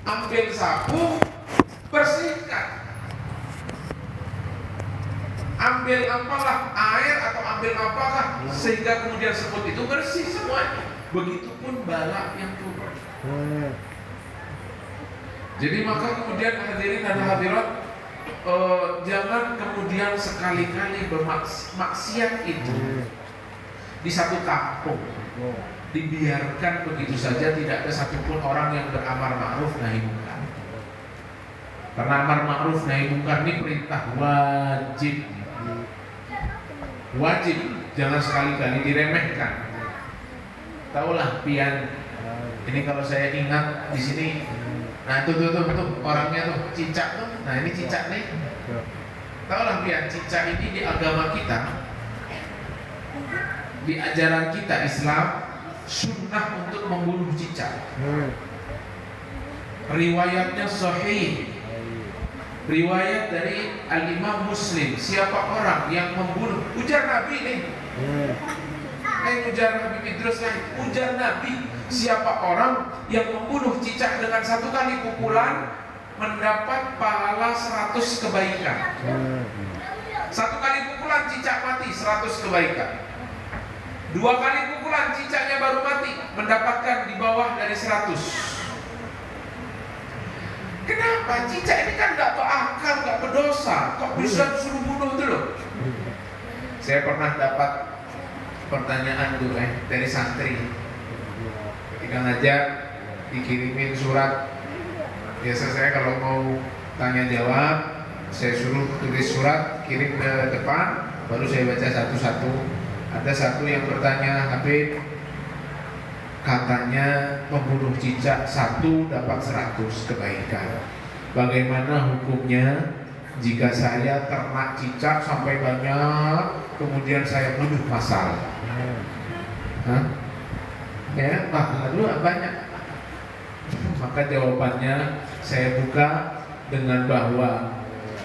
Ambil sapu, bersihkan. Ambil apalah air atau ambil apakah sehingga kemudian semut itu bersih semuanya. Begitupun bala yang turun. Jadi maka kemudian hadirin dan hadirat, jangan kemudian sekali-kali bermaksiat itu di satu kampung dibiarkan begitu saja, tidak ada satupun orang yang beramar ma'ruf nahi munkar. Karena amar ma'ruf nahi munkar ini perintah wajib. Wajib, jangan sekali-kali diremehkan. Taulah pian, ini kalau saya ingat di sini, nah tuh orangnya tuh cicak tuh, nah ini cicak nih. Taulah pian, cicak ini di agama kita, di ajaran kita Islam, sunnah untuk membunuh cicak. Riwayatnya sahih. Riwayat dari Al-Imam Muslim, siapa orang yang membunuh, ujar Nabi nih, ujar Nabi Idrus nih, ujar Nabi, siapa orang yang membunuh cicak dengan satu kali pukulan mendapat pahala 100 kebaikan. Satu kali pukulan cicak mati, 100 kebaikan. Dua kali pukulan cicaknya baru mati, mendapatkan di bawah dari 100. Kenapa? Cicak ini kan gak berakal, gak berdosa, kok bisa disuruh bunuh itu loh. Saya pernah dapat pertanyaan tuh dari santri. Ketika ngajar dikirimin surat. Biasa saya kalau mau tanya jawab, saya suruh tulis surat, kirim ke depan, baru saya baca satu-satu. Ada satu yang bertanya, Habib, katanya membunuh cicak satu dapat 100 kebaikan. Bagaimana hukumnya jika saya ternak cicak sampai banyak, kemudian saya bunuh massal? Ya, lalu banyak. Maka jawabannya saya buka dengan bahwa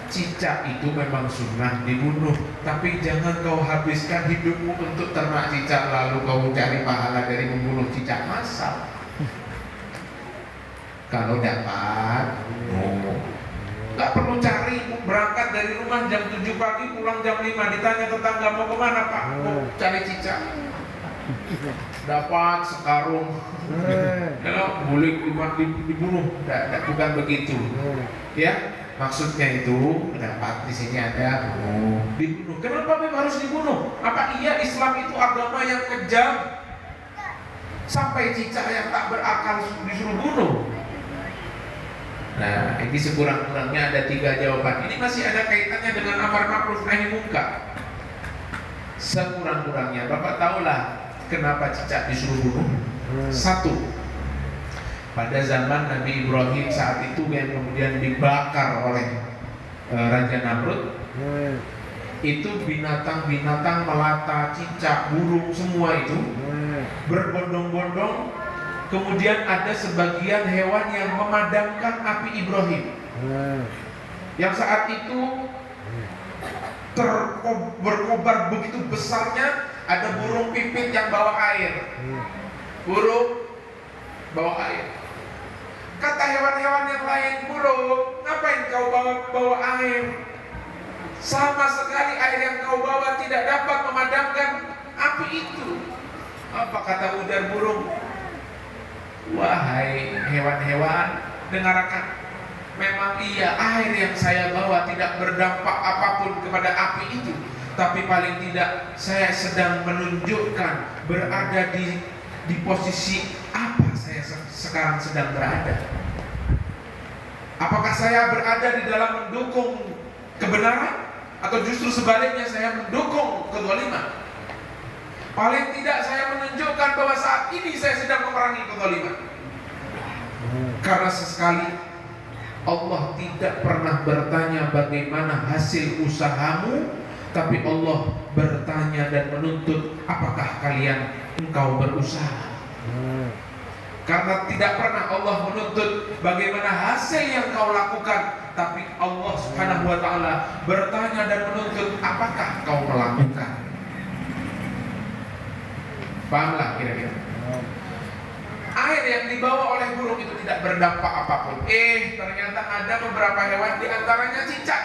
cicak itu memang sunnah dibunuh, tapi jangan kau habiskan hidupmu untuk ternak cicak lalu kau cari pahala dari membunuh cicak massal. Kalau dapat, gak perlu cari, berangkat dari rumah jam 7 pagi, pulang jam 5, ditanya tetangga mau kemana Pak? Mau cari cicak. Dapat sekarung, boleh dibunuh, bukan begitu, ya. Maksudnya itu pendapat di sini ada dibunuh. Kenapa memang harus dibunuh? Apa iya Islam itu agama yang kejam sampai cicak yang tak berakal disuruh bunuh? Nah, ini sekurang-kurangnya ada 3 jawaban. Ini masih ada kaitannya dengan amar ma'ruf nahi munkar. Sekurang-kurangnya, Bapak tahulah kenapa cicak disuruh bunuh? Satu, pada zaman Nabi Ibrahim saat itu yang kemudian dibakar oleh Raja Namrud, itu binatang-binatang melata, cicak, burung semua itu berbondong-bondong. Kemudian ada sebagian hewan yang memadamkan api Ibrahim, yang saat itu berkobar begitu besarnya. Ada burung pipit yang bawa air, burung bawa air. Kata hewan-hewan yang lain, burung, ngapain kau bawa air? Sama sekali air yang kau bawa tidak dapat memadamkan api itu. Apa kata ujar burung? Wahai hewan-hewan, dengarkan. Memang iya air yang saya bawa tidak berdampak apapun kepada api itu, tapi paling tidak saya sedang menunjukkan berada di posisi apa saya sekarang sedang berada. Apakah saya berada di dalam mendukung kebenaran atau justru sebaliknya saya mendukung kezaliman? Paling tidak saya menunjukkan bahwa saat ini saya sedang memerangi kezaliman. Karena sesekali Allah tidak pernah bertanya bagaimana hasil usahamu, tapi Allah bertanya dan menuntut apakah engkau berusaha. Karena tidak pernah Allah menuntut bagaimana hasil yang kau lakukan, tapi Allah Subhanahu wa ta'ala bertanya dan menuntut apakah kau melakukan. Pahamlah kira-kira. Air yang dibawa oleh burung itu tidak berdampak apapun. Ternyata ada beberapa hewan, di antaranya cicak.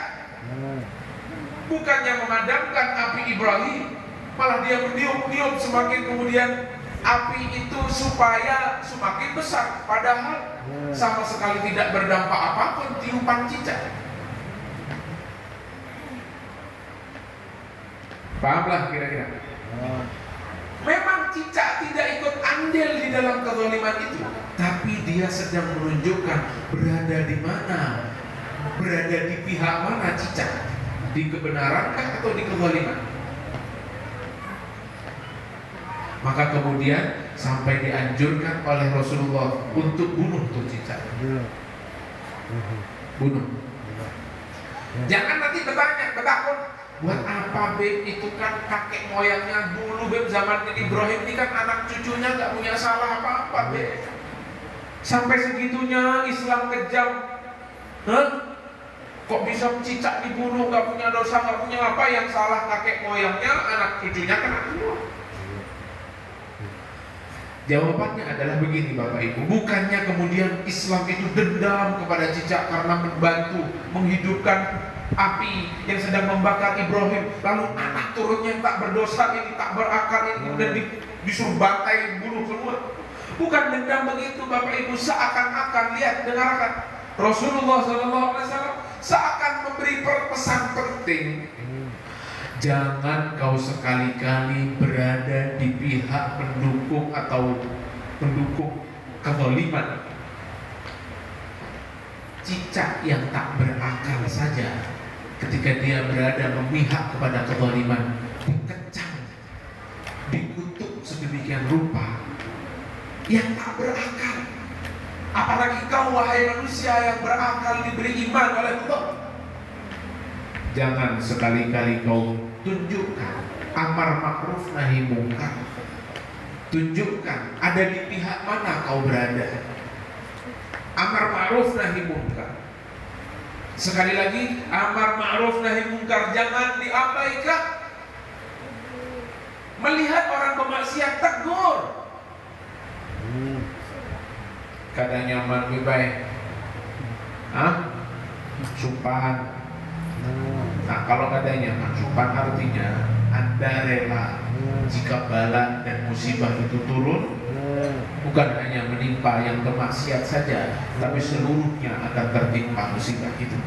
Bukannya memadamkan api Ibrahim, malah dia meniup-niup semakin kemudian api itu supaya semakin besar. Padahal sama sekali tidak berdampak apapun tiupan cicak. Pahamlah kira-kira. Memang cicak tidak ikut andil di dalam kezaliman itu, tapi dia sedang menunjukkan berada di mana, berada di pihak mana cicak, di kebenarankah atau di kezaliman. Maka kemudian sampai dianjurkan oleh Rasulullah untuk bunuh tuh cicak. Bunuh. Jangan nanti bertanya, bertakun, buat apa Beb? Itu kan kakek moyangnya dulu Beb, zaman Ibrahim ini kan anak cucunya gak punya salah apa-apa Beb. Sampai segitunya Islam kejam. Kok bisa cicak dibunuh, gak punya dosa, gak punya apa, yang salah kakek moyangnya, anak cucunya kena bunuh. Jawabannya adalah begini Bapak Ibu, bukannya kemudian Islam itu dendam kepada cicak karena membantu menghidupkan api yang sedang membakar Ibrahim, lalu anak turunnya yang tak berdosa ini, tak berakal ini kemudian disuruh bantai, bunuh semua. Bukan dendam begitu Bapak Ibu, seakan-akan, lihat, dengarkan, Rasulullah SAW seakan memberi pesan penting. Jangan kau sekali-kali berada di pihak pendukung atau pendukung kezaliman. Cicak yang tak berakal saja ketika dia berada memihak kepada kezaliman dikecam, dikutuk sedemikian rupa, yang tak berakal. Apalagi kau wahai manusia yang berakal, diberi iman oleh Allah. Jangan sekali-kali kau tunjukkan amar ma'ruf nahi mungkar. Tunjukkan ada di pihak mana kau berada. Amar ma'ruf nahi mungkar. Sekali lagi, amar ma'ruf nahi mungkar jangan diabaikan. Melihat orang bermaksiat, tegur. Kadang nyaman lebih baik. Supan. Nah, kalau katanya supan artinya Anda rela jika bala dan musibah itu turun, bukan hanya menimpa yang bermaksiat saja, tapi seluruhnya akan tertimpa musibah itu.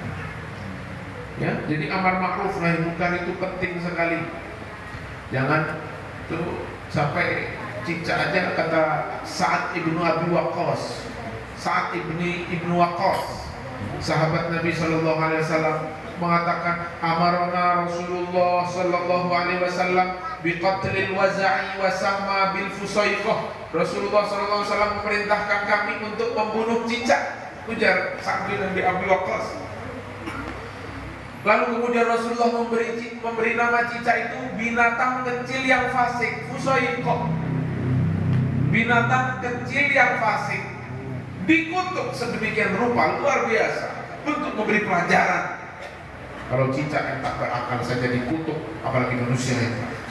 Ya, jadi amar ma'ruf nahi munkar itu penting sekali. Jangan tuh sampai cicak aja, kata Sa'ad ibnu Abi Waqqas. Sa'ad ibnu Waqqas, sahabat Nabi Sallallahu Alaihi Wasallam, mengatakan amarna Rasulullah Sallallahu Alaihi Wasallam biqatlil waza'i wa sama bil fusaiqah. Rasulullah Sallallahu Alaihi Wasallam memerintahkan kami untuk membunuh cicak, ujar Sa'ad bin Abi Waqqas. Lalu kemudian Rasulullah memberi nama cicak itu binatang kecil yang fasik, fusaiqah, binatang kecil yang fasik, dikutuk sedemikian rupa luar biasa untuk memberi pelajaran. Kalau cicak yang tak berakal saja dikutuk, apalagi manusia yang berakal.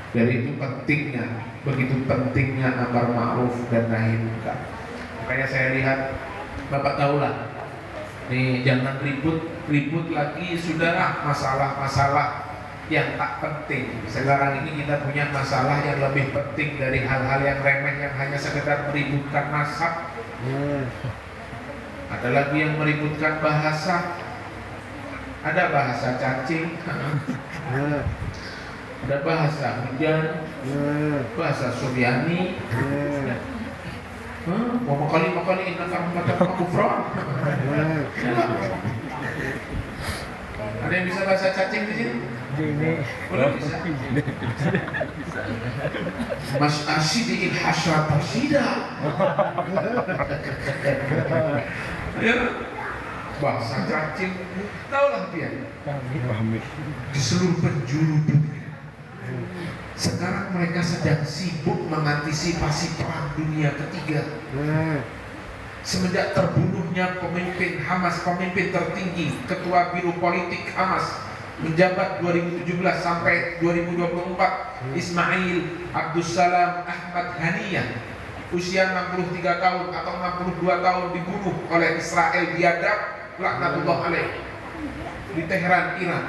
Dari itu pentingnya, begitu pentingnya amar ma'ruf dan nahi munkar. Makanya saya lihat, Bapak tahulah, nih jangan ribut lagi, sudahlah masalah-masalah yang tak penting. Sekarang ini kita punya masalah yang lebih penting dari hal-hal yang remeh yang hanya sekedar meributkan nasab. Ada lagi yang meributkan bahasa. Ada bahasa cacing, ada bahasa hujan, bahasa Suryani. Mau kali ingat kata kufran. Ada yang bisa bahasa cacing di sini? Belum bisa. Mas Asyidil Hasyat Asyida. Ya, bahasa cacing, tahulah dia di seluruh penjuru dunia. Sekarang mereka sedang sibuk mengantisipasi perang dunia ketiga. Semenjak terbunuhnya pemimpin Hamas, pemimpin tertinggi, ketua biro politik Hamas, menjabat 2017 sampai 2024, Ismail Abdussalam Ahmad Haniyah, usia 63 tahun atau 62 tahun, dibunuh oleh Israel biadab, laknatullah alaih, di Teheran, Iran.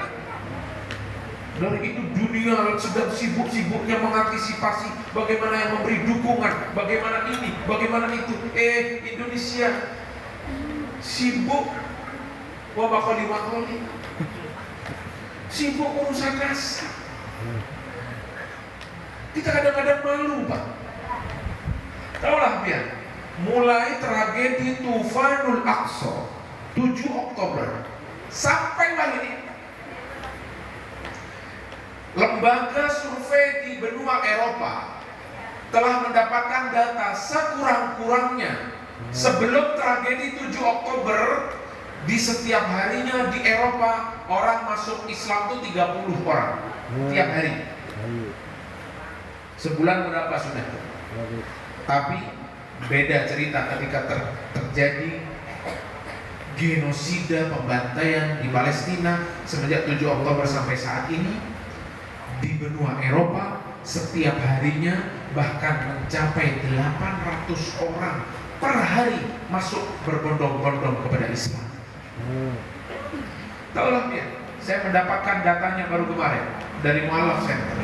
Dari itu dunia sedang sibuk-sibuknya mengantisipasi bagaimana yang memberi dukungan, bagaimana ini, bagaimana itu. Indonesia sibuk wabakoli, sibuk urusan nasi. Kita kadang-kadang malu, Pak. Taulah biar mulai tragedi Tufanul Aqsa 7 Oktober sampai hari ini, lembaga survei di benua Eropa telah mendapatkan data sekurang-kurangnya sebelum tragedi 7 Oktober, di setiap harinya di Eropa orang masuk Islam itu 30 orang tiap hari. Sebulan berapa sudah? Tapi beda cerita ketika terjadi genosida, pembantaian di Palestina semenjak 7 Oktober sampai saat ini. Di benua Eropa setiap harinya bahkan mencapai 800 orang per hari masuk berbondong-bondong kepada Islam. Taulah ya, saya mendapatkan datanya baru kemarin dari Mu'alaf Center.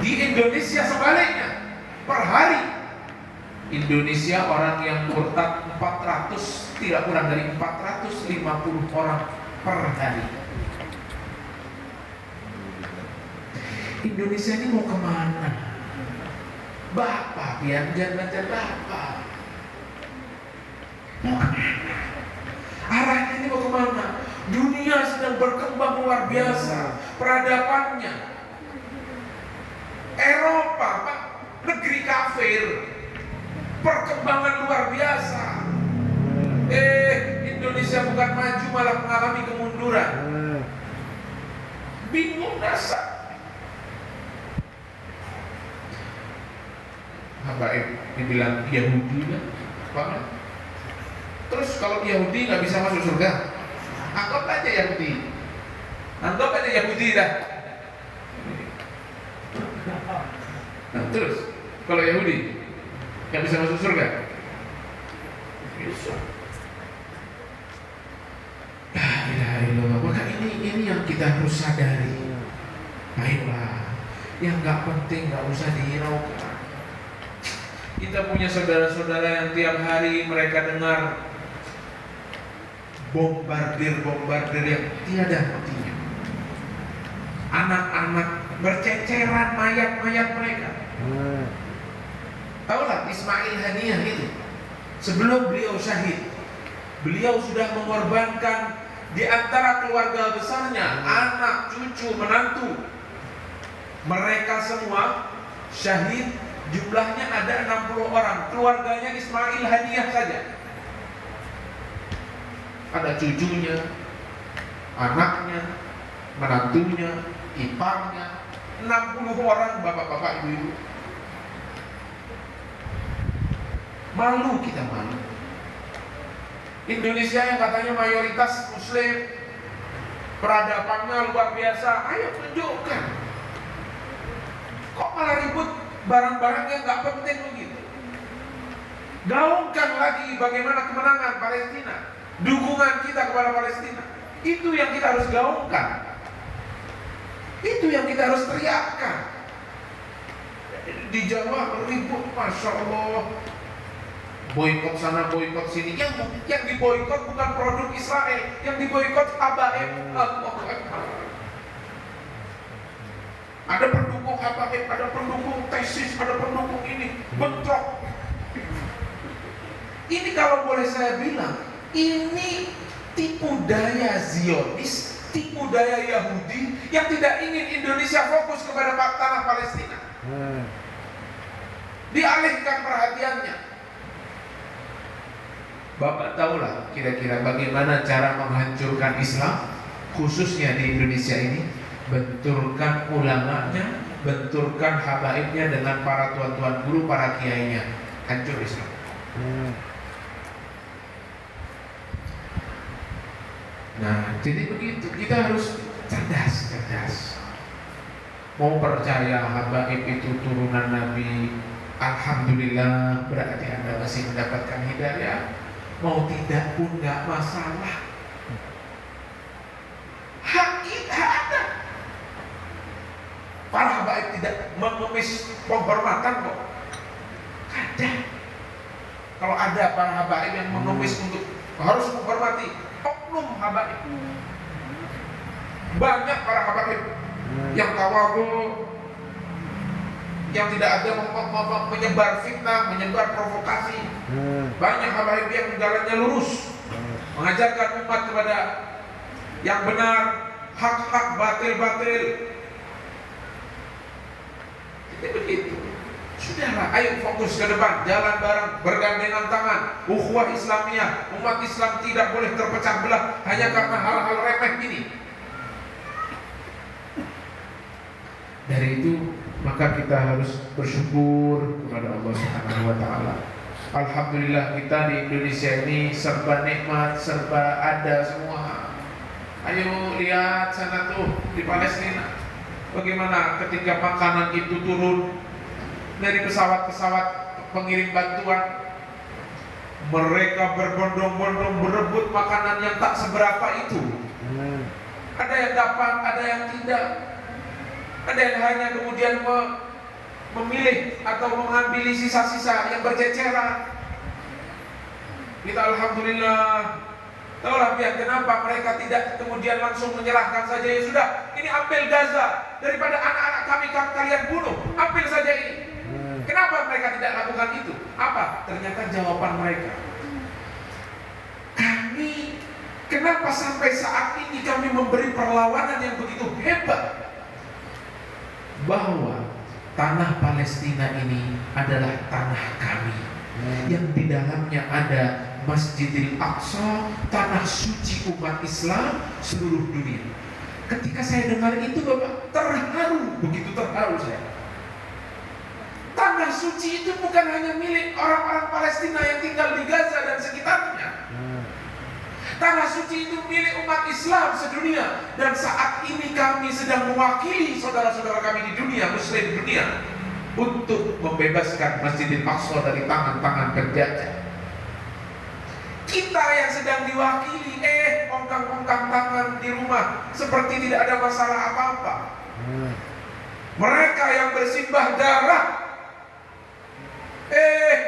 Di Indonesia sebaliknya, per hari Indonesia orang yang murtad 400, tidak kurang dari 450 orang per hari. Indonesia ini mau kemana? Bapak, biar jangan Bapak mau kemana? Arahnya ini mau kemana? Dunia sedang berkembang luar biasa peradabannya. Eropa, Pak, negeri kafir, perkembangan luar biasa. Indonesia bukan maju, malah mengalami kemunduran. Bingung dasar. Habaib dibilang Yahudi kan? Apa? Terus kalau Yahudi nggak bisa masuk surga, anggap aja Yahudi, anggap aja Yahudi dah. Nah, terus kalau Yahudi nggak bisa masuk surga, bisa. La ilaha illallah. Maka ini yang kita harus sadari. Baiklah, yang nggak penting nggak usah dihiraukan. Kita punya saudara-saudara yang tiap hari mereka dengar bombardir yang tiada hentinya. Anak-anak berceceran mayat-mayat mereka. Taulah Ismail Haniyah itu, sebelum beliau syahid, beliau sudah mengorbankan di antara keluarga besarnya, anak, cucu, menantu. Mereka semua syahid. Jumlahnya ada 60 orang, keluarganya Ismail Haniyah saja. Ada cucunya, anaknya, menantunya, iparnya, 60 orang, bapak-bapak, ibu-ibu. Malu kita, malu. Indonesia yang katanya mayoritas Muslim, peradabannya luar biasa, ayo tunjukkan. Kok malah ribut barang-barang yang nggak penting begitu? Gaungkan lagi bagaimana kemenangan Palestina, dukungan kita kepada Palestina. Itu yang kita harus gaungkan. Itu yang kita harus teriakkan. Di Jawa ribut, masya Allah, boikot sana, boikot sini. Yang diboikot bukan produk Israel, yang diboikot habaib. Ada pendukung habaib, ada pendukung tesis, ada pendukung ini, bentrok. Ini kalau boleh saya bilang, ini tipu daya Zionis, tipu daya Yahudi yang tidak ingin Indonesia fokus kepada tanah Palestina. Dialihkan perhatiannya. Bapak tahulah kira-kira bagaimana cara menghancurkan Islam, khususnya di Indonesia ini. Benturkan ulamanya, benturkan habaibnya dengan para tuan-tuan guru, para kiainya. Hancur Islam. Nah, jadi begitu. Kita harus cerdas. Mau percaya habaib itu turunan Nabi, alhamdulillah, berarti Anda masih mendapatkan hidayah. Mau tidak pun nggak masalah. Hak ada. Para habaib tidak mengemis penghormatan kok. Ada. Kalau ada para habaib yang mengemis untuk harus menghormati oknum habaib. Banyak para habaib yang tawadhu, yang tidak ada menyebar fitnah, menyebar provokasi. Banyak habaib yang jalannya lurus, mengajarkan umat kepada yang benar, hak-hak, batil-batil. Jadi begitu. Sudahlah, ayo fokus ke depan, jalan bareng, bergandengan tangan. Ukhuwah Islamiyah, umat Islam tidak boleh terpecah belah hanya karena hal-hal remeh ini. Dari itu maka kita harus bersyukur kepada Allah Subhanahu wa taala. Alhamdulillah kita di Indonesia ini serba nikmat, serba ada semua. Ayo lihat sana tuh di Palestina. Bagaimana ketika makanan itu turun dari pesawat-pesawat pengirim bantuan, mereka berbondong-bondong berebut makanan yang tak seberapa itu. Ada yang dapat, ada yang tidak. Ada yang hanya kemudian memilih atau mengambil sisa-sisa yang berceceran. Kita alhamdulillah. Tahulah biar kenapa mereka tidak kemudian langsung menyerahkan saja, ya sudah, ini ambil Gaza, daripada anak-anak kalian bunuh, ambil saja ini. Kenapa mereka tidak lakukan itu? Apa? Ternyata jawaban mereka, kenapa sampai saat ini kami memberi perlawanan yang begitu hebat, bahwa tanah Palestina ini adalah tanah kami, yang di dalamnya ada Masjidil Aqsa, tanah suci umat Islam seluruh dunia. Ketika saya dengar itu, Bapak, terharu, begitu terharu saya. Tanah suci itu bukan hanya milik orang-orang Palestina yang tinggal di Gaza dan sekitarnya. Tanah suci itu milik umat Islam sedunia. Dan saat ini kami sedang mewakili saudara-saudara kami di dunia, Muslim dunia, untuk membebaskan Masjidil Aqsa dari tangan-tangan penjajah. Kita yang sedang diwakili, ongkang-ongkang tangan di rumah seperti tidak ada masalah apa-apa. Mereka yang bersimbah darah,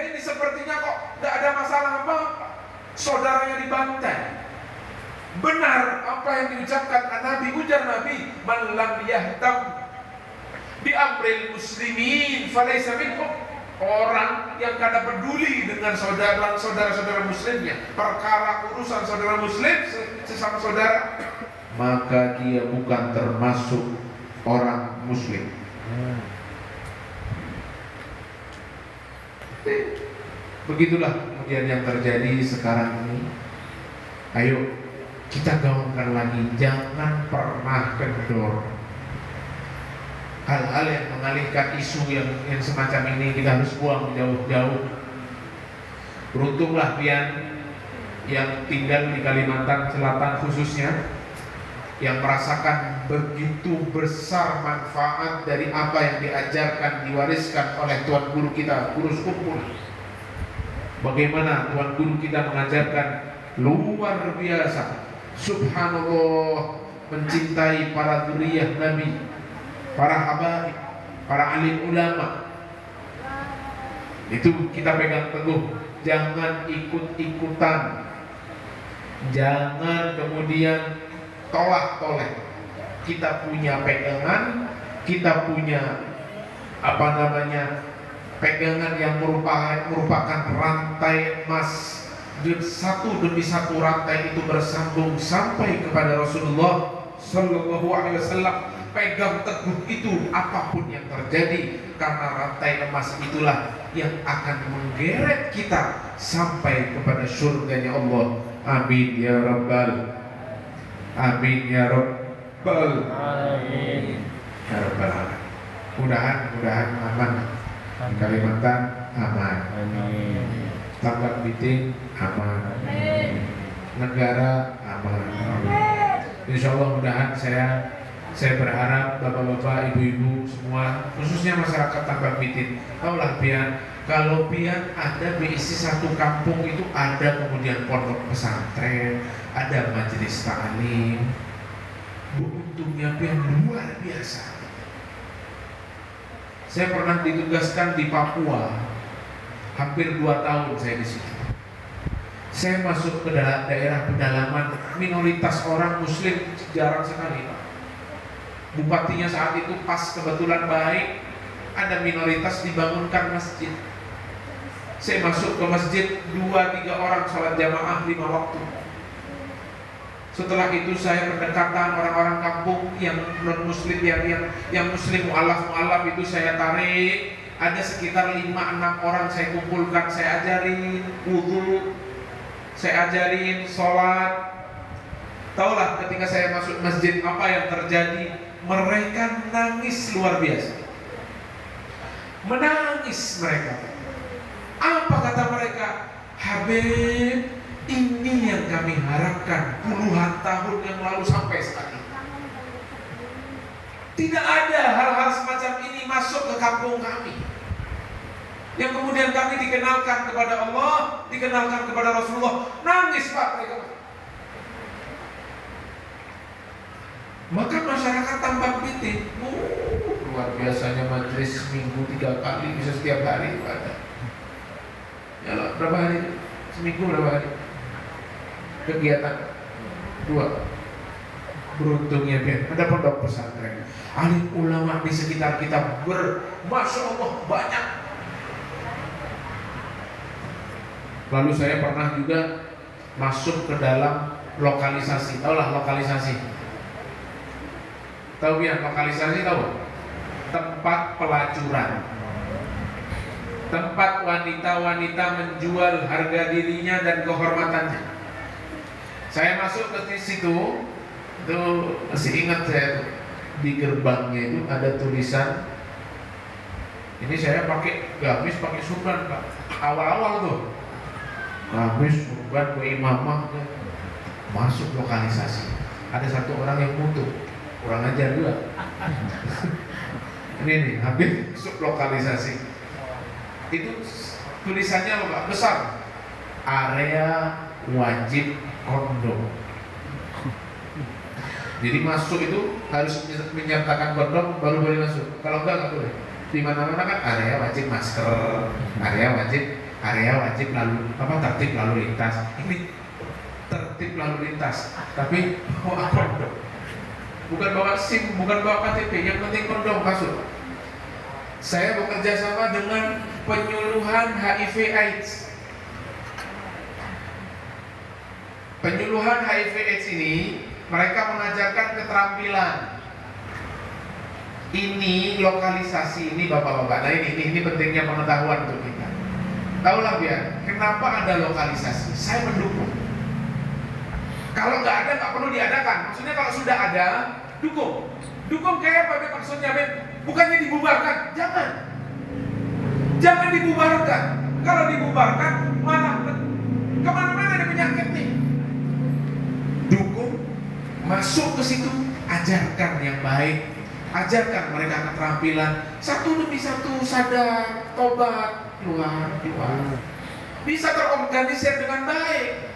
ini sepertinya kok tidak ada masalah apa-apa. Saudaranya dibantai. Benar apa yang diucapkan Nabi, ujar Nabi, man lam yahtam bi amril muslimin falaysa minhum. Orang yang kada peduli dengan saudara-saudara muslimnya, perkara urusan saudara muslim sesama saudara, maka dia bukan termasuk orang muslim. Begitulah kemudian yang terjadi sekarang ini. Ayo kita gaungkan lagi, jangan pernah kendor. Hal-hal yang mengalihkan isu yang semacam ini kita harus buang jauh-jauh. Beruntunglah pian yang tinggal di Kalimantan Selatan khususnya, yang merasakan begitu besar manfaat dari apa yang diajarkan, diwariskan oleh Tuan Guru kita, Guru Skumpul. Bagaimana Tuan Guru kita mengajarkan luar biasa. Subhanallah, mencintai para dzurriyyah Nabi, para habaib, para alim ulama. Itu kita pegang teguh. Jangan ikut-ikutan, jangan kemudian tolak-toleh. Kita punya pegangan, kita punya pegangan yang merupakan rantai emas. Satu demi satu rantai itu bersambung sampai kepada Rasulullah Sallallahu Alaihi Wasallam. Pegang teguh itu apapun yang terjadi, karena rantai emas itulah yang akan menggeret kita sampai kepada surganya Allah. Amin ya Rabbal, amin ya Rabbal, amin ya Rabbal alamin. Mudah-mudahan aman di Kalimantan, aman. Amin. Tambak Biting aman. Negara aman. Insya Allah mudahan saya berharap bapak-bapak, ibu-ibu semua, khususnya masyarakat Tambak Bitin, tahulah Pian, kalau Pian ada berisi satu kampung itu ada kemudian pondok pesantren, ada majelis ta'lim, untungnya Pian luar biasa. Saya pernah ditugaskan di Papua, hampir 2 tahun saya di situ. Saya masuk ke daerah pedalaman, minoritas orang Muslim jarang sekali, Pak. Bupatinya saat itu pas kebetulan baik, ada minoritas dibangunkan masjid. Saya masuk ke masjid 2-3 orang sholat jamaah 5 waktu. Setelah itu saya pendekatan orang-orang kampung yang non muslim, yang muslim mu'alaf itu saya tarik. Ada sekitar 5-6 orang saya kumpulkan, saya ajarin wudu, saya ajarin sholat. Taulah ketika saya masuk masjid apa yang terjadi? Mereka nangis luar biasa. Menangis mereka. Apa kata mereka? Habib, ini yang kami harapkan puluhan tahun yang lalu sampai sekarang. Tidak ada hal-hal semacam ini masuk ke kampung kami. Yang kemudian kami dikenalkan kepada Allah, dikenalkan kepada Rasulullah. Nangis Pak mereka. Maka masyarakat Tambak Bitin, luar biasanya majelis seminggu 3 kali, bisa setiap hari ada. Ya loh, berapa hari? Seminggu berapa hari? Kegiatan 2. Beruntungnya Pian, ada pondok pesantren. Alim ulama di sekitar kita Masya Allah banyak. Lalu saya pernah juga masuk ke dalam lokalisasi. Tahulah lokalisasi. Tahu ya lokalisasi, tahu? Tempat pelacuran. Tempat wanita-wanita menjual harga dirinya dan kehormatannya. Saya masuk ke situ, itu masih ingat saya di gerbangnya itu ada tulisan. Ini saya pakai gamis, pakai surban Pak. Awal-awal tuh. Gamis, surban, imamah, masuk lokalisasi. Ada satu orang yang mutu. Kurang ajar juga. Ini nih, habis masuk lokalisasi. Itu tulisannya loh, besar. Area wajib kondom. Jadi masuk itu harus menyertakan kondom baru boleh masuk. Kalau enggak boleh. Di mana-mana kan area wajib masker, area wajib lalu tertib lalu lintas. Ini tertib lalu lintas, tapi kondom. Bukan bawa SIM, bukan bawa KTP, yang penting kondom masuk. Saya bekerja sama dengan penyuluhan HIV/AIDS. Penyuluhan HIV/AIDS ini mereka mengajarkan keterampilan. Ini lokalisasi ini bapak-bapak. Nah ini pentingnya pengetahuan untuk kita. Tahulah biar kenapa ada lokalisasi. Saya mendukung. Kalau nggak ada nggak perlu diadakan. Maksudnya kalau sudah ada, dukung. Dukung kayak apa maksudnya? Bukannya dibubarkan. Jangan dibubarkan. Kalau dibubarkan malah kemana-mana ada penyakit nih. Dukung, masuk ke situ, ajarkan yang baik, ajarkan mereka keterampilan. Satu demi satu sadar, tobat, keluar. Bisa terorganisir dengan baik.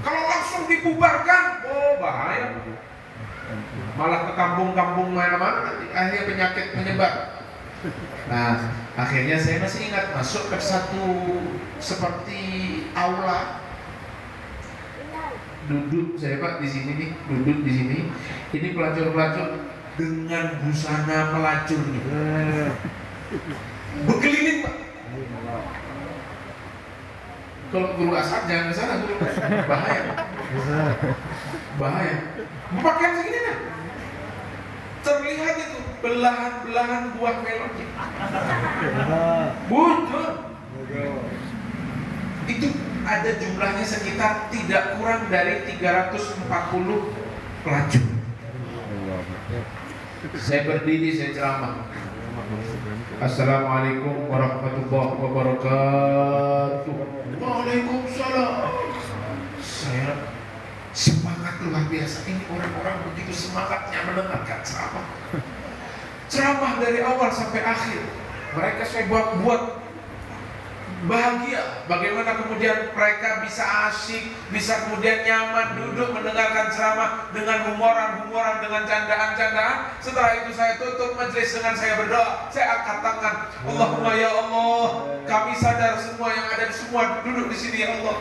Kalau langsung dibubarkan, bahaya. Malah ke kampung-kampung mana-mana nanti akhirnya penyakit menyebar. Nah, akhirnya saya masih ingat masuk ke satu seperti aula. Duduk saya Pak di sini nih, duduk di sini. Ini pelacur-pelacur dengan busana pelacur nih. Berkeliling Pak. Kalau guru asal jangan ke sana, guru bahaya. Pakaian segini kan, terlihat itu belahan-belahan buah melon. Bujur. Itu ada jumlahnya sekitar tidak kurang dari 340 pelacur. Saya berdiri, saya ceramah. Assalamualaikum warahmatullahi wabarakatuh. Waalaikumsalam. Saya semangat luar biasa. Ini orang-orang begitu semangatnya mendengarkan ceramah. Ceramah dari awal sampai akhir. Mereka saya buat bahagia. Bagaimana kemudian mereka bisa asyik, bisa kemudian nyaman duduk mendengarkan ceramah dengan humoran-humoran, dengan candaan-candaan. Setelah itu saya tutup majelis dengan saya berdoa. Saya angkat tangan. Allahumma ya Allah, kami sadar semua yang ada semua duduk di sini ya Allah.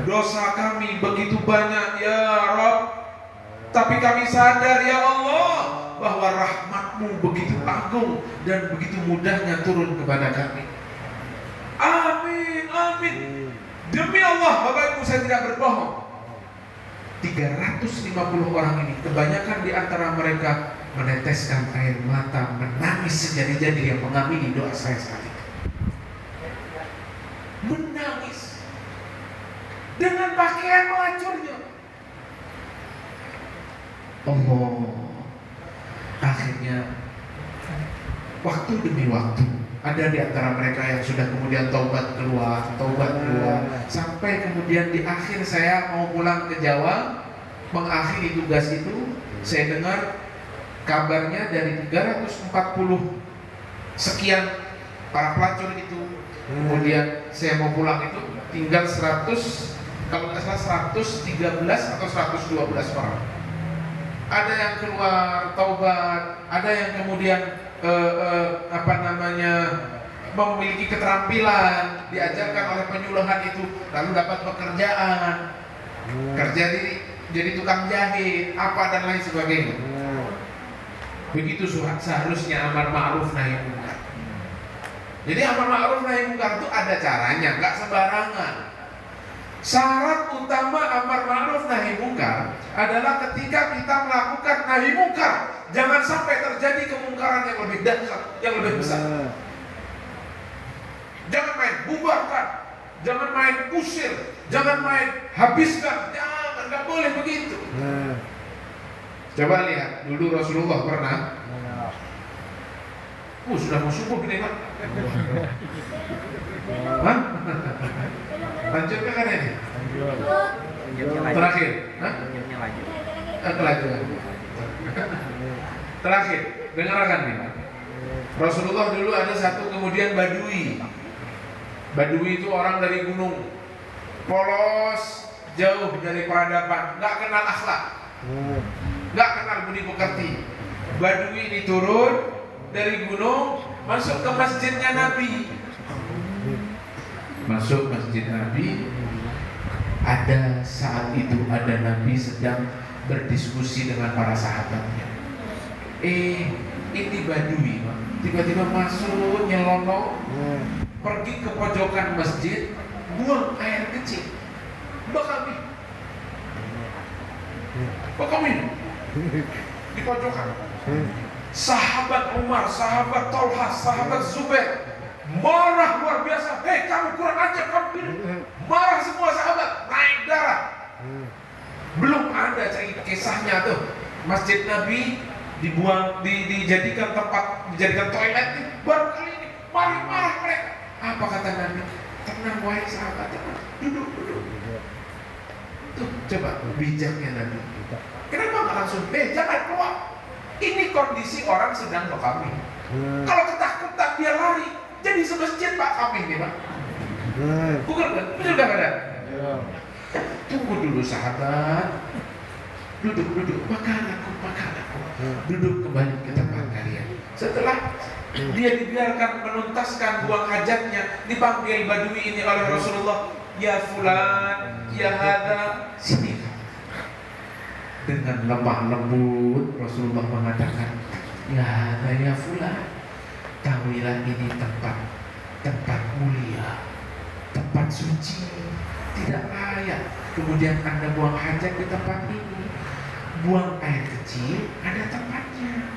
Dosa kami begitu banyak ya Rabb. Tapi kami sadar ya Allah bahwa rahmat-Mu begitu agung dan begitu mudahnya turun kepada kami. Amin, amin. Demi Allah, Bapak Ibu, saya tidak berbohong. 350 orang ini, kebanyakan di antara mereka meneteskan air mata, menangis sejadi-jadi yang mengamini doa saya saat itu. Menangis dengan pakaian melacurnya. Allah, akhirnya waktu demi waktu ada di antara mereka yang sudah kemudian taubat keluar, sampai kemudian di akhir saya mau pulang ke Jawa mengakhiri tugas itu, saya dengar kabarnya dari 340 sekian para pelacur itu, kemudian saya mau pulang itu tinggal 100, kalau nggak salah 113 atau 112 orang. Ada yang keluar taubat, ada yang kemudian memiliki keterampilan, diajarkan oleh penyuluhan itu, lalu dapat pekerjaan, kerja jadi tukang jahit, apa dan lain sebagainya. Begitu seharusnya amar ma'ruf nahi munkar. Jadi amar ma'ruf nahi munkar itu ada caranya, nggak sembarangan. Syarat utama amar ma'ruf nahi munkar adalah ketika kita melakukan nahi munkar, jangan sampai terjadi kemungkaran yang lebih dahsyat, yang lebih besar. Jangan main bubarkan, jangan main usir, jangan main habiskan, jangan, nggak boleh begitu. Coba lihat, dulu Rasulullah pernah, sudah mau subuh gini Pak. Hah? Lanjutkan kan ini? Terakhir, kelanjutan. Terakhir, dengarkan nih Pak. Rasulullah dulu ada satu kemudian Badui. Badui itu orang dari gunung, polos, jauh dari peradaban, nggak kenal akhlak, nggak kenal budi pekerti. Badui ini turun dari gunung, masuk ke masjidnya Nabi. Masuk masjid Nabi. Ada saat itu ada Nabi sedang berdiskusi dengan para sahabatnya. Ini Badui, tiba-tiba masuk nyelonong, pergi ke pojokan masjid, buang air kecil, bakal minum di pojokan. Sahabat Umar, sahabat Tolha, sahabat Zubair marah luar biasa. Hei kamu kurang ajar, kamu minum. Marah semua sahabat, naik darah. Belum ada kisahnya tuh masjid Nabi dibuang, dijadikan tempat, dijadikan toilet. Baru kali ini marah mereka. Apa kata Nabi? Tenang wahai sahabat, tenang. Duduk. Tuh coba bijaknya Nabi. Kenapa nggak langsung jangan keluar? Ini kondisi orang sedang ke kami. Kalau ketakutan dia lari. Jadi semasjid Pak kami nih Pak. Bukan kan? Betul nggak ada? Tunggu dulu sahabat. Duduk. Makan aku. Duduk kembali ke tempat kalian. Setelah dia dibiarkan menuntaskan buang hajatnya, dipanggil Badui ini oleh Rasulullah. Ya fulan, ya hada, sini. Dengan lemah lembut Rasulullah mengatakan, ya hada ya fulan, kamilah ini tempat mulia, tempat suci, tidak layak kemudian Anda buang hajat di tempat ini. Buang air kecil ada tempatnya.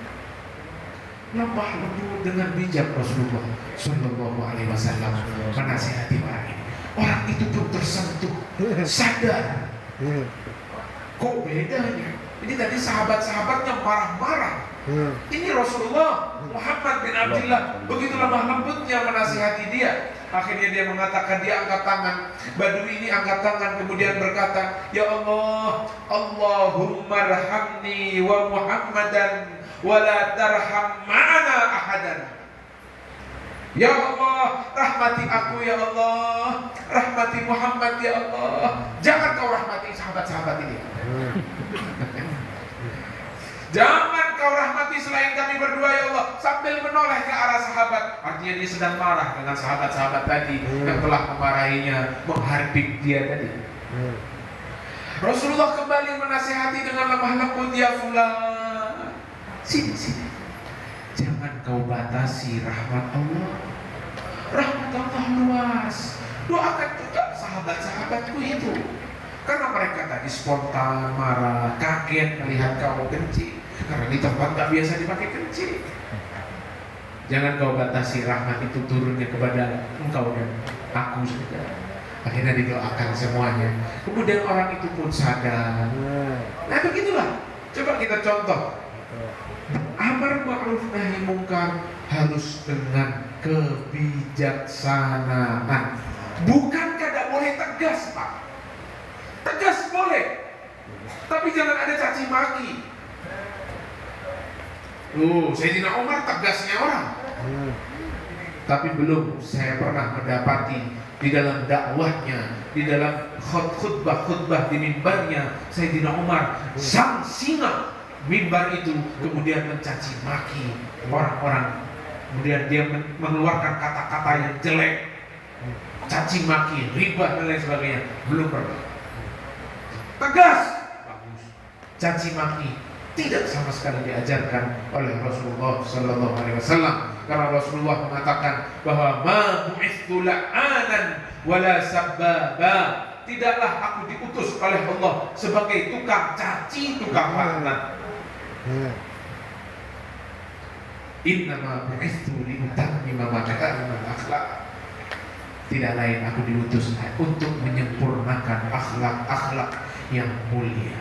Lemah lembut dengan bijak Rasulullah Shallallahu Alaihi Wasallam menasihati orang ini. Orang itu pun tersentuh, sadar. Kok bedanya? Ini tadi sahabat-sahabatnya marah-marah. Ini Rasulullah Muhammad bin Abdullah begitu lemah lembutnya menasihati dia. Akhirnya dia mengatakan, dia angkat tangan. Badui ini angkat tangan kemudian berkata, ya Allah, Allahumma arhamni wa Muhammadan wa la tarham ma'ana ahadan. Ya Allah, rahmati aku ya Allah, rahmati Muhammad ya Allah, jangan kau rahmati sahabat-sahabat ini. Jangan kau rahmati selain kami berdua ya Allah. Sambil menoleh ke arah sahabat. Artinya dia sedang marah dengan sahabat-sahabat tadi yang telah memarahinya, menghardik dia tadi. Rasulullah kembali menasihati dengan lemah lembut, ya fulan, sini. Jangan kau batasi rahmat Allah. Rahmat Allah luas. Doakan juga sahabat-sahabatku itu, karena mereka tadi spontan marah, kaget melihat kau kencing, karena di tempat tak biasa dipakai kencing. Jangan kau batasi rahmat itu turunnya kepada engkau dan aku saja. Akhirnya didoakan semuanya. Kemudian orang itu pun sadar. Nah begitulah. Coba kita contoh. Amar ma'ruf nahi mungkar harus dengan kebijaksanaan. Bukan tidak boleh tegas, Pak. Tegas boleh, tapi jangan ada caci maki. Sayyidina Umar tegasnya orang. Tapi belum saya pernah mendapati di dalam dakwahnya, di dalam khutbah di mimbarnya Sayyidina Umar, sang singa mimbar itu kemudian mencaci maki orang-orang. Kemudian dia mengeluarkan kata-kata yang jelek, caci maki, riba dan lain sebagainya. Belum pernah. Tegas, bagus. Caci maki tidak sama sekali diajarkan oleh Rasulullah Sallallahu Alaihi Wasallam. Karena Rasulullah mengatakan bahwa ma bu'ithu la'anan wala sabbaba. Tidaklah aku diutus oleh Allah sebagai tukang caci, tukang laknat. Innama bu'ithu liutammima makarimal akhlaq. Tidak lain aku diutus untuk menyempurnakan akhlak-akhlak yang mulia.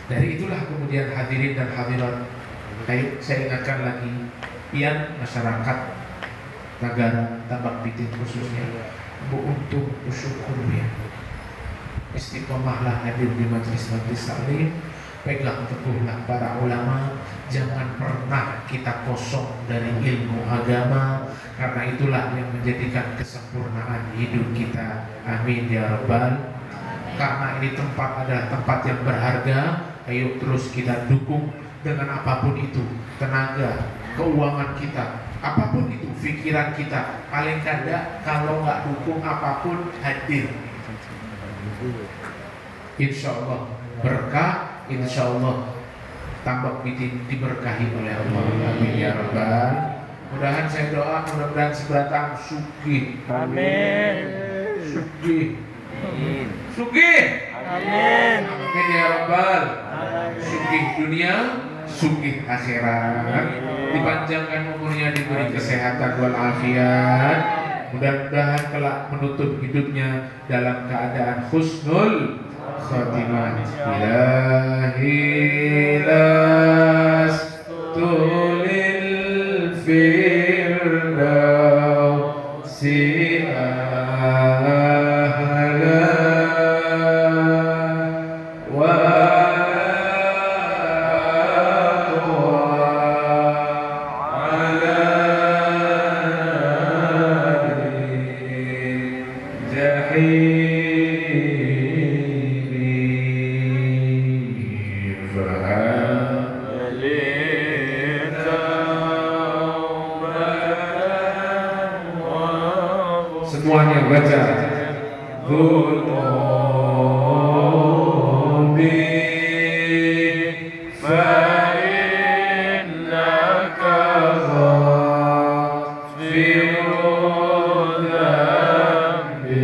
Dari itulah kemudian hadirin dan hadirat, saya ingatkan lagi, pian masyarakat negara Tambak Bitin khususnya, untuk bersyukur ya. Istiqomahlah hadir di majelis-majelis taklim, pegang teguhlah para ulama, jangan pernah kita kosong dari ilmu agama, karena itulah yang menjadikan kesempurnaan hidup kita. Amin ya rabbal. Karena ini tempat adalah tempat yang berharga, ayo terus kita dukung dengan apapun itu, tenaga, keuangan kita, apapun itu, pikiran kita. Paling kada kalau nggak dukung apapun, hadir. Insya Allah berkah, insya Allah Tambak Bitin diberkahi oleh Allah. Amin ya rabbal. Mudah-mudahan saya doa, mudah-mudahan sebatang sugih. Amin. Sugih. Sugih. Amin. Amin ya rabbal. Sugih dunia, sugih akhirat. Dipanjangkan umurnya, diberi kesehatan wal afiat. Mudah-mudahan kelak menutup hidupnya dalam keadaan husnul khatimah. Ilahi lastulil firdausi ahla wa ala jahim. Semuanya baca Dhunubi fa'innaka ghafirun dzambil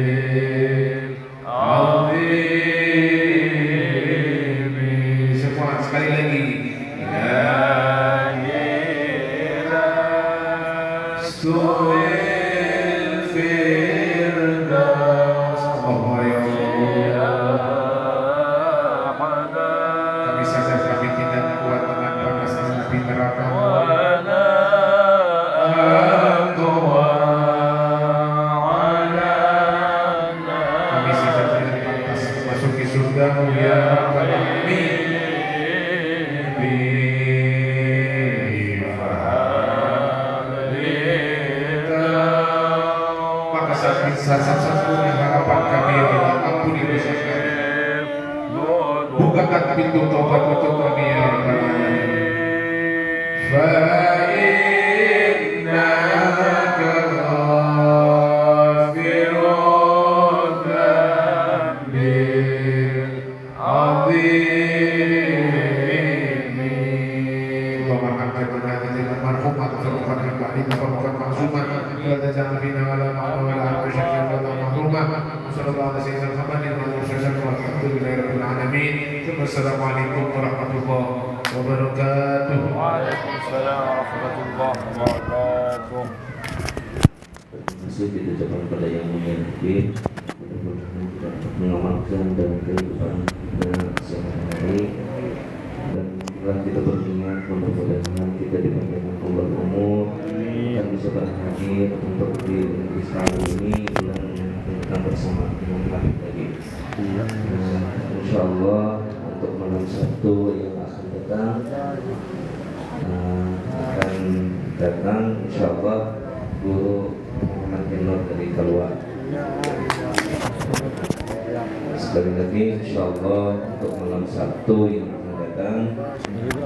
azim. Semua sekali lagi. Neraka. satu-satunya harapan kami ya Allah, ampuni dosa kami, bukakan pintu taubat untuk kami ya Rabbal Alamin. Fa innaka ghafirun dzambil azim. Allahumma arhamna wa la marhumat wa rafa'na ba'dina farqan ma'zuman wa la taj'al fina wa la ma'na wa la arshaka wa la mahruma. Sallallahu alaihi wa sallam walhamdulillahi rabbil alamin. Wassalamualaikum warahmatullahi wabarakatuh. Waalaikumsalam warahmatullahi wabarakatuh. Terima kasih kita ucapkan kepada yang mulia Habib. Mudah-mudahan kita dapat mengamalkan dalam kehidupan kita sehari-hari, dan setelah kita beringat mudah-mudahan kita dipanjangkan Allah umur dan bisa berhadir untuk di Islam ini dan kita bersama dengan Habib tadi. Insyaallah untuk malam Sabtu yang akan datang insyaallah Guru Muhammad Nur dari Kalwa. Sekali lagi insyaallah untuk malam Sabtu yang akan datang